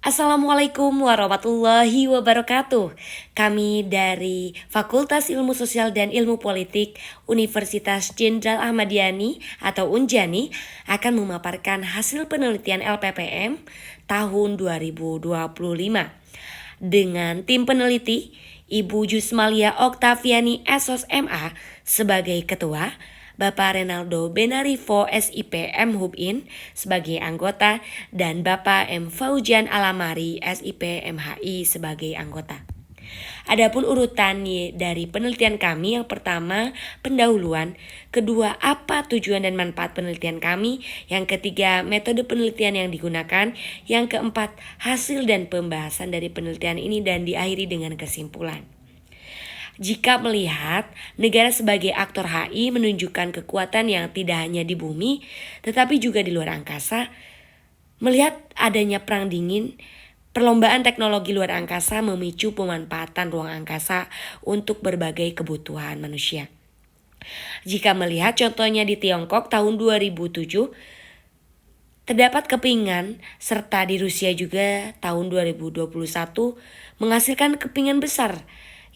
Assalamualaikum warahmatullahi wabarakatuh. Kami dari Fakultas Ilmu Sosial dan Ilmu Politik Universitas Jenderal Ahmad Yani atau Unjani akan memaparkan hasil penelitian LPPM tahun 2025 dengan tim peneliti Ibu Jusmalia Oktaviani Esos MA sebagai ketua, Bapak Renaldo Benarivo SIP MHubin sebagai anggota, dan Bapak M. Faujan Alamari SIP MHI sebagai anggota. Adapun urutan dari penelitian kami, yang pertama pendahuluan, kedua apa tujuan dan manfaat penelitian kami, yang ketiga metode penelitian yang digunakan, yang keempat hasil dan pembahasan dari penelitian ini, dan diakhiri dengan kesimpulan. Jika melihat negara sebagai aktor HI menunjukkan kekuatan yang tidak hanya di bumi tetapi juga di luar angkasa, melihat adanya perang dingin, perlombaan teknologi luar angkasa memicu pemanfaatan ruang angkasa untuk berbagai kebutuhan manusia. Jika melihat contohnya di Tiongkok tahun 2007, terdapat kepingan, serta di Rusia juga tahun 2021 menghasilkan kepingan besar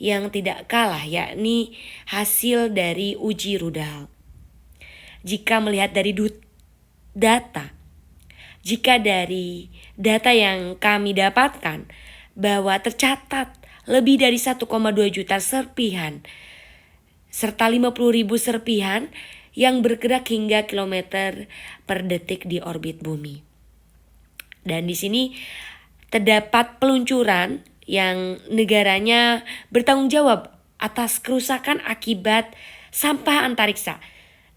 yang tidak kalah, yakni hasil dari uji rudal. Jika melihat dari data yang kami dapatkan bahwa tercatat lebih dari 1,2 juta serpihan serta 50.000 serpihan yang bergerak hingga kilometer per detik di orbit bumi. Dan di sini terdapat peluncuran yang negaranya bertanggung jawab atas kerusakan akibat sampah antariksa.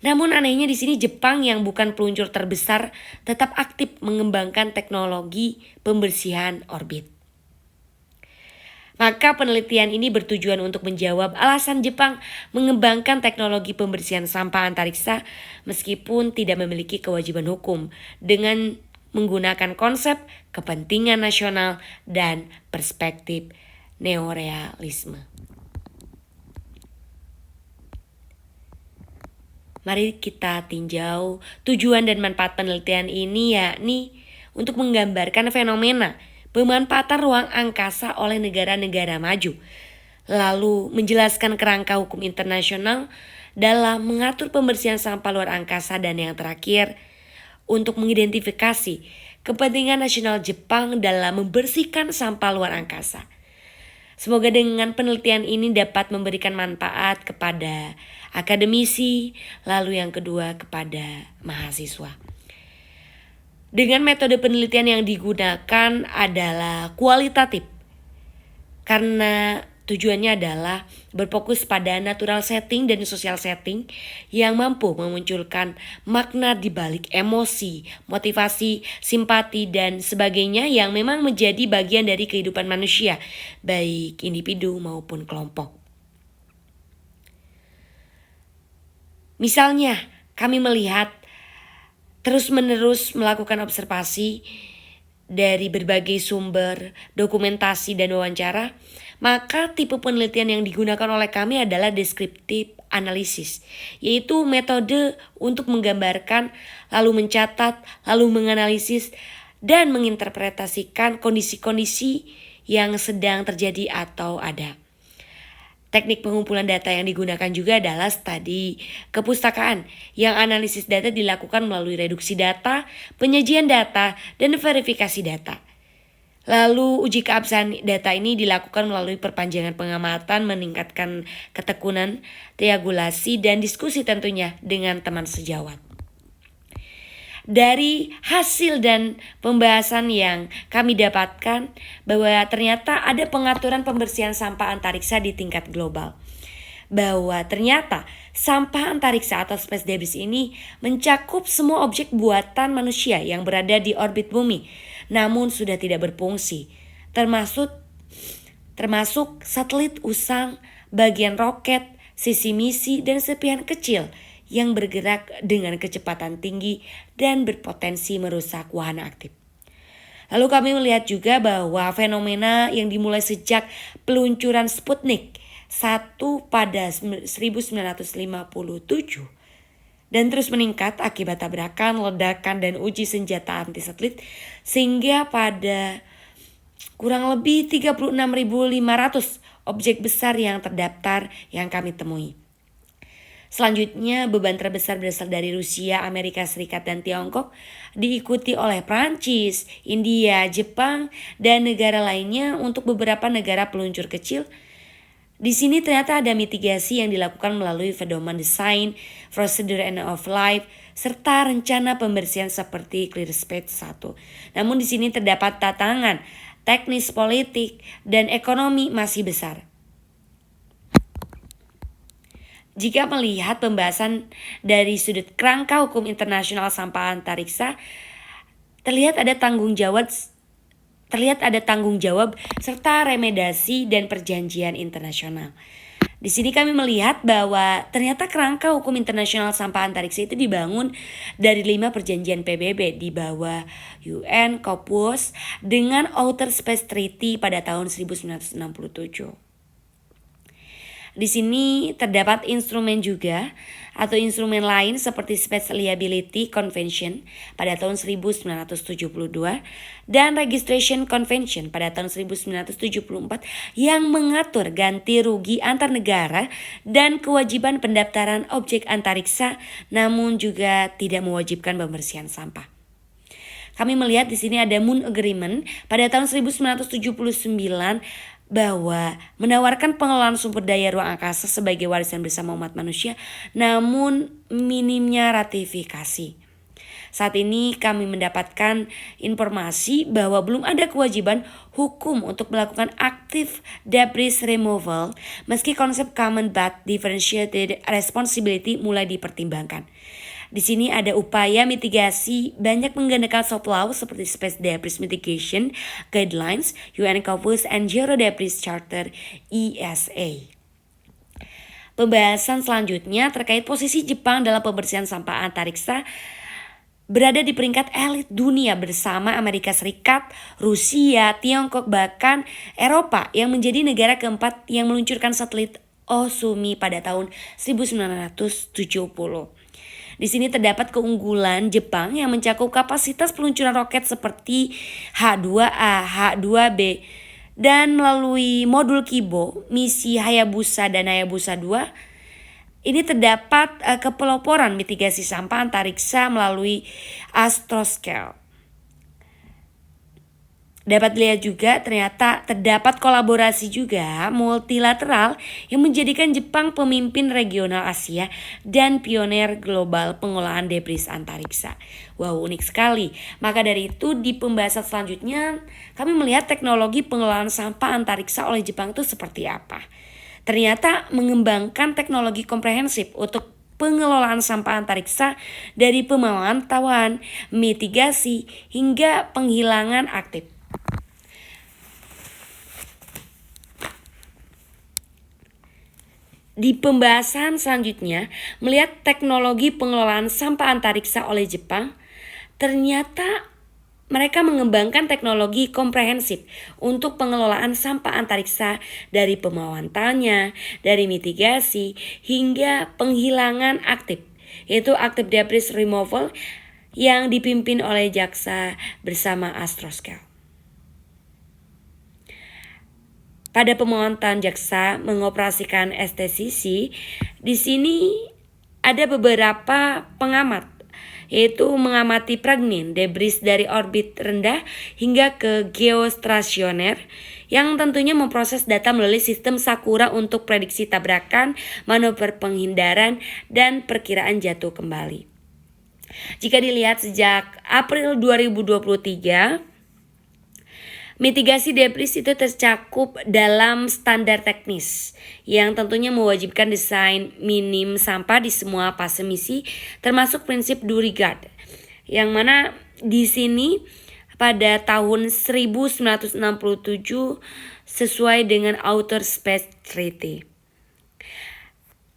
Namun anehnya di sini Jepang yang bukan peluncur terbesar tetap aktif mengembangkan teknologi pembersihan orbit. Maka penelitian ini bertujuan untuk menjawab alasan Jepang mengembangkan teknologi pembersihan sampah antariksa meskipun tidak memiliki kewajiban hukum, dengan menggunakan konsep kepentingan nasional dan perspektif neorealisme. Mari kita tinjau tujuan dan manfaat penelitian ini, yakni untuk menggambarkan fenomena pemanfaatan ruang angkasa oleh negara-negara maju, lalu menjelaskan kerangka hukum internasional dalam mengatur pembersihan sampah luar angkasa, dan yang terakhir untuk mengidentifikasi kepentingan nasional Jepang dalam membersihkan sampah luar angkasa. Semoga dengan penelitian ini dapat memberikan manfaat kepada akademisi, lalu yang kedua kepada mahasiswa. Dengan metode penelitian yang digunakan adalah kualitatif, karena tujuannya adalah berfokus pada natural setting dan social setting yang mampu memunculkan makna di balik emosi, motivasi, simpati, dan sebagainya yang memang menjadi bagian dari kehidupan manusia, baik individu maupun kelompok. Misalnya, kami melihat terus-menerus melakukan observasi dari berbagai sumber, dokumentasi, dan wawancara, maka tipe penelitian yang digunakan oleh kami adalah descriptive analysis, yaitu metode untuk menggambarkan, lalu mencatat, lalu menganalisis, dan menginterpretasikan kondisi-kondisi yang sedang terjadi atau ada. Teknik pengumpulan data yang digunakan juga adalah studi kepustakaan, yang analisis data dilakukan melalui reduksi data, penyajian data, dan verifikasi data. Lalu uji keabsahan data ini dilakukan melalui perpanjangan pengamatan, meningkatkan ketekunan, triangulasi, dan diskusi tentunya dengan teman sejawat. Dari hasil dan pembahasan yang kami dapatkan bahwa ternyata ada pengaturan pembersihan sampah antariksa di tingkat global. Bahwa ternyata sampah antariksa atau space debris ini mencakup semua objek buatan manusia yang berada di orbit bumi namun sudah tidak berfungsi, termasuk satelit usang, bagian roket, sisi misi, dan serpihan kecil yang bergerak dengan kecepatan tinggi dan berpotensi merusak wahana aktif. Lalu kami melihat juga bahwa fenomena yang dimulai sejak peluncuran Sputnik 1 pada 1957 dan terus meningkat akibat tabrakan, ledakan, dan uji senjata anti satelit, sehingga pada kurang lebih 36.500 objek besar yang terdaftar yang kami temui. Selanjutnya, beban terbesar berasal dari Rusia, Amerika Serikat, dan Tiongkok, diikuti oleh Prancis, India, Jepang, dan negara lainnya. Untuk beberapa negara peluncur kecil, di sini ternyata ada mitigasi yang dilakukan melalui pedoman desain, prosedur end of life, serta rencana pembersihan seperti Clear Space 1. Namun di sini terdapat tantangan teknis, politik, dan ekonomi masih besar. Jika melihat pembahasan dari sudut kerangka hukum internasional sampah antariksa, terlihat ada tanggung jawab serta remediasi dan perjanjian internasional. Di sini kami melihat bahwa ternyata kerangka hukum internasional sampah antariksa itu dibangun dari 5 perjanjian PBB di bawah UN COPUOS dengan Outer Space Treaty pada tahun 1967. Di sini terdapat instrumen juga atau instrumen lain seperti Space Liability Convention pada tahun 1972 dan Registration Convention pada tahun 1974 yang mengatur ganti rugi antar negara dan kewajiban pendaftaran objek antariksa, namun juga tidak mewajibkan pembersihan sampah. Kami melihat di sini ada Moon Agreement pada tahun 1979 bahwa menawarkan pengelolaan sumber daya ruang angkasa sebagai warisan bersama umat manusia, namun minimnya ratifikasi. Saat ini kami mendapatkan informasi bahwa belum ada kewajiban hukum untuk melakukan active debris removal, meski konsep common but differentiated responsibility mulai dipertimbangkan. Di sini ada upaya mitigasi banyak menggunakan soft law seperti Space Debris Mitigation Guidelines, UN COPUOS, and Zero Debris Charter ESA. Pembahasan selanjutnya terkait posisi Jepang dalam pembersihan sampah antariksa berada di peringkat elit dunia bersama Amerika Serikat, Rusia, Tiongkok, bahkan Eropa yang menjadi negara keempat yang meluncurkan satelit Ohsumi pada tahun 1970. Di sini terdapat keunggulan Jepang yang mencakup kapasitas peluncuran roket seperti H2A, H2B, dan melalui modul Kibo, misi Hayabusa dan Hayabusa 2, ini terdapat kepeloporan mitigasi sampah antariksa melalui Astroscale. Dapat dilihat juga ternyata terdapat kolaborasi juga multilateral yang menjadikan Jepang pemimpin regional Asia dan pionir global pengolahan debris antariksa. Wow, unik sekali. Maka dari itu di pembahasan selanjutnya kami melihat teknologi pengelolaan sampah antariksa oleh Jepang itu seperti apa. Ternyata mengembangkan teknologi komprehensif untuk pengelolaan sampah antariksa dari pemantauan, mitigasi, hingga penghilangan aktif. Di pembahasan selanjutnya, melihat teknologi pengelolaan sampah antariksa oleh Jepang, ternyata mereka mengembangkan teknologi komprehensif untuk pengelolaan sampah antariksa dari pemantauannya, dari mitigasi, hingga penghilangan aktif, yaitu active debris removal yang dipimpin oleh JAXA bersama Astroscale. Pada pemantauan JAXA mengoperasikan STCC, di sini ada beberapa pengamat, yaitu mengamati fragmen debris dari orbit rendah hingga ke geostasioner, yang tentunya memproses data melalui sistem Sakura untuk prediksi tabrakan, manuver penghindaran, dan perkiraan jatuh kembali. Jika dilihat sejak April 2023, mitigasi debris itu tercakup dalam standar teknis yang tentunya mewajibkan desain minim sampah di semua fase misi, termasuk prinsip due regard, yang mana di sini pada tahun 1967 sesuai dengan Outer Space Treaty.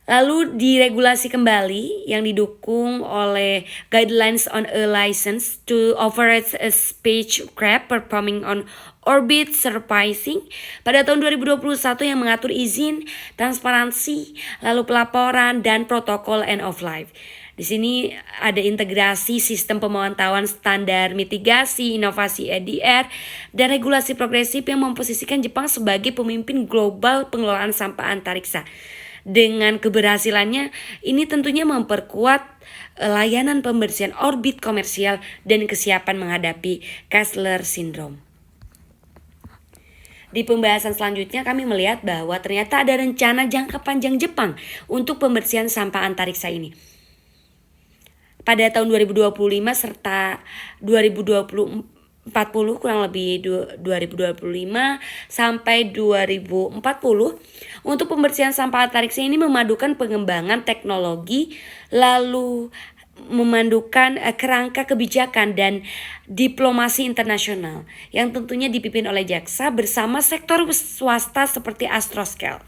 Lalu diregulasi kembali yang didukung oleh Guidelines on a License to Operate a Spacecraft Performing on Orbit Surfacing pada tahun 2021 yang mengatur izin, transparansi, lalu pelaporan, dan protokol end of life. Di sini ada integrasi sistem pemantauan standar mitigasi, inovasi EDR, dan regulasi progresif yang memposisikan Jepang sebagai pemimpin global pengelolaan sampah antariksa. Dengan keberhasilannya, ini tentunya memperkuat layanan pembersihan orbit komersial dan kesiapan menghadapi Kessler Syndrome. Di pembahasan selanjutnya kami melihat bahwa ternyata ada rencana jangka panjang Jepang untuk pembersihan sampah antariksa ini. Pada tahun 2025 serta 2040 kurang lebih 2025 sampai 2040 untuk pembersihan sampah antariksa ini memadukan pengembangan teknologi lalu memandukan kerangka kebijakan dan diplomasi internasional yang tentunya dipimpin oleh JAXA bersama sektor swasta seperti Astroscale.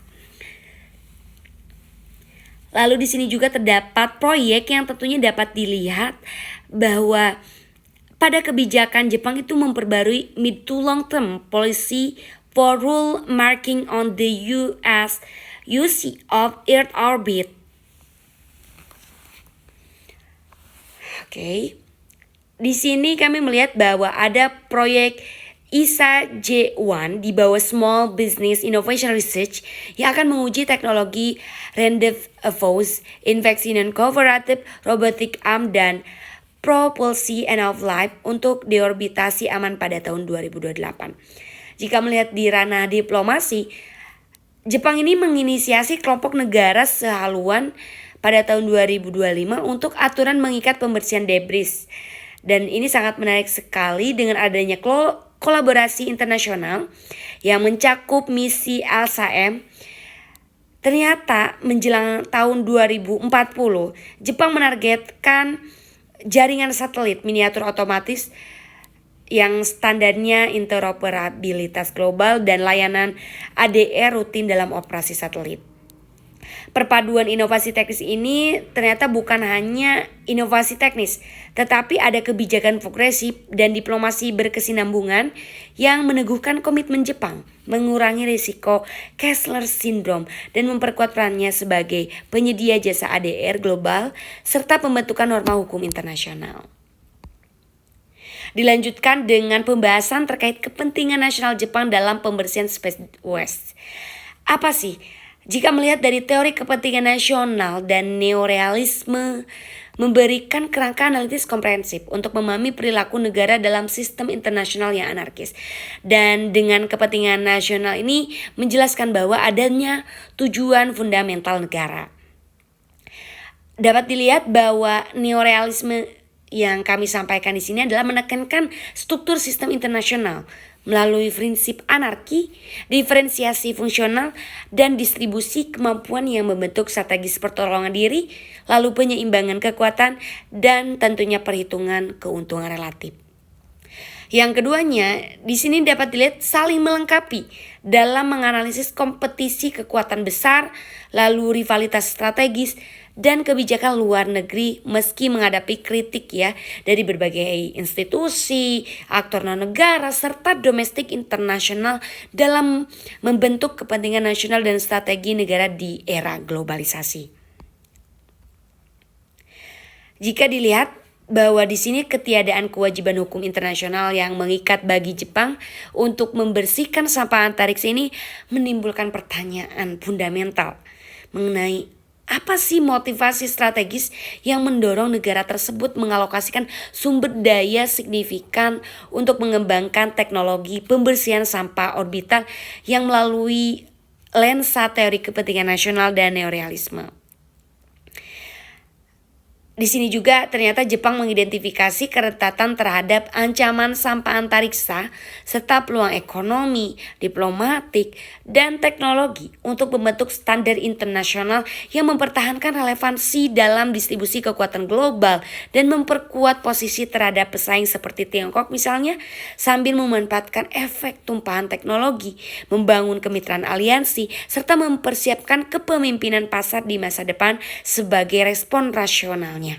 Lalu di sini juga terdapat proyek yang tentunya dapat dilihat bahwa pada kebijakan Jepang itu memperbarui mid to long term policy for rule marking on the US use of Earth orbit. Oke. Di sini kami melihat bahwa ada proyek ISA J1 di bawah Small Business Innovation Research yang akan menguji teknologi rendezvous, infection cooperative, robotic arm, dan propulsi end of life untuk deorbitasi aman pada tahun 2028. Jika melihat di ranah diplomasi, Jepang ini menginisiasi kelompok negara sehaluan pada tahun 2025 untuk aturan mengikat pembersihan debris. Dan ini sangat menarik sekali dengan adanya kolaborasi internasional yang mencakup misi LSAM. Ternyata menjelang tahun 2040, Jepang menargetkan jaringan satelit miniatur otomatis yang standarnya interoperabilitas global dan layanan ADR rutin dalam operasi satelit. Perpaduan inovasi teknis ini ternyata bukan hanya inovasi teknis, tetapi ada kebijakan progresif dan diplomasi berkesinambungan yang meneguhkan komitmen Jepang, mengurangi risiko Kessler Syndrome dan memperkuat perannya sebagai penyedia jasa ADR global serta pembentukan norma hukum internasional. Dilanjutkan dengan pembahasan terkait kepentingan nasional Jepang dalam pembersihan space waste. Apa sih? Jika melihat dari teori kepentingan nasional dan neorealisme memberikan kerangka analitis komprehensif untuk memahami perilaku negara dalam sistem internasional yang anarkis. Dan dengan kepentingan nasional ini menjelaskan bahwa adanya tujuan fundamental negara. Dapat dilihat bahwa neorealisme yang kami sampaikan di sini adalah menekankan struktur sistem internasional melalui prinsip anarki, diferensiasi fungsional, dan distribusi kemampuan yang membentuk strategis pertolongan diri, lalu penyeimbangan kekuatan, dan tentunya perhitungan keuntungan relatif. Yang keduanya, di sini dapat dilihat saling melengkapi dalam menganalisis kompetisi kekuatan besar, lalu rivalitas strategis, dan kebijakan luar negeri meski menghadapi kritik dari berbagai institusi, aktor non-negara, serta domestik internasional dalam membentuk kepentingan nasional dan strategi negara di era globalisasi. Jika dilihat bahwa di sini ketiadaan kewajiban hukum internasional yang mengikat bagi Jepang untuk membersihkan sampah antariksa ini menimbulkan pertanyaan fundamental mengenai apa sih motivasi strategis yang mendorong negara tersebut mengalokasikan sumber daya signifikan untuk mengembangkan teknologi pembersihan sampah orbital yang melalui lensa teori kepentingan nasional dan neorealisme. Di sini juga ternyata Jepang mengidentifikasi keretatan terhadap ancaman sampah antariksa serta peluang ekonomi, diplomatik, dan teknologi untuk membentuk standar internasional yang mempertahankan relevansi dalam distribusi kekuatan global dan memperkuat posisi terhadap pesaing seperti Tiongkok misalnya, sambil memanfaatkan efek tumpahan teknologi, membangun kemitraan aliansi, serta mempersiapkan kepemimpinan pasar di masa depan sebagai respon rasionalnya.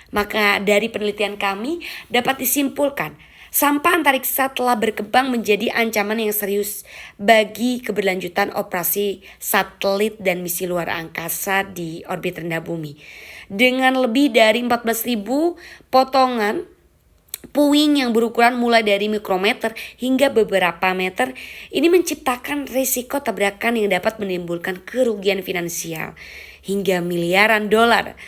Maka dari penelitian kami dapat disimpulkan Sampah antariksa telah berkembang menjadi ancaman yang serius bagi keberlanjutan operasi satelit dan misi luar angkasa di orbit rendah bumi. Dengan lebih dari 14.000 potongan puing yang berukuran mulai dari mikrometer hingga beberapa meter, ini menciptakan risiko tabrakan yang dapat menimbulkan kerugian finansial hingga miliaran dolar.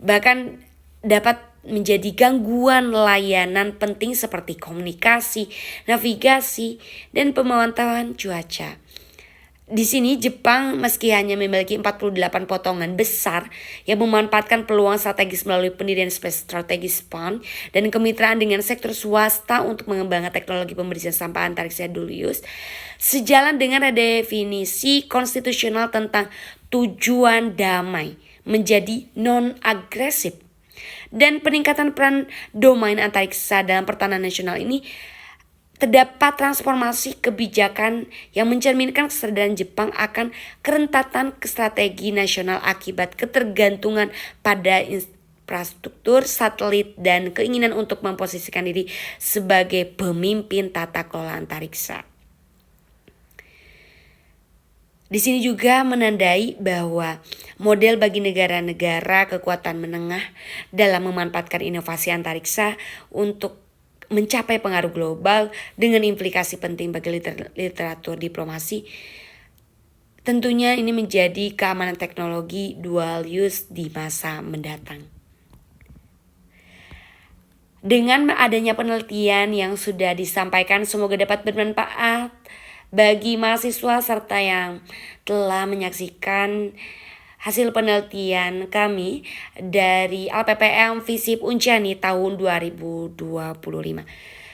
Bahkan dapat menjadi gangguan layanan penting seperti komunikasi, navigasi, dan pemantauan cuaca. Di sini Jepang meski hanya memiliki 48 potongan besar yang memanfaatkan peluang strategis melalui pendirian Space Strategis Fund dan kemitraan dengan sektor swasta untuk mengembangkan teknologi pembersihan sampah antariksa dual use, sejalan dengan redefinisi konstitusional tentang tujuan damai menjadi non-agresif dan peningkatan peran domain antariksa dalam pertahanan nasional ini. Terdapat transformasi kebijakan yang mencerminkan kesadaran Jepang akan kerentanan strategi nasional akibat ketergantungan pada infrastruktur satelit dan keinginan untuk memposisikan diri sebagai pemimpin tata kelola antariksa. Di sini juga menandai bahwa model bagi negara-negara kekuatan menengah dalam memanfaatkan inovasi antariksa untuk mencapai pengaruh global dengan implikasi penting bagi literatur diplomasi. Tentunya ini menjadi keamanan teknologi dual use di masa mendatang. Dengan adanya penelitian yang sudah disampaikan, semoga dapat bermanfaat bagi mahasiswa serta yang telah menyaksikan hasil penelitian kami dari LPPM FISIP Unjani tahun 2025.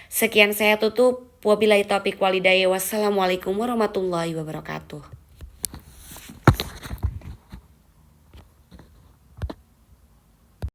Sekian saya tutup. Wabillahi taufiq walhidayah. Wassalamualaikum warahmatullahi wabarakatuh.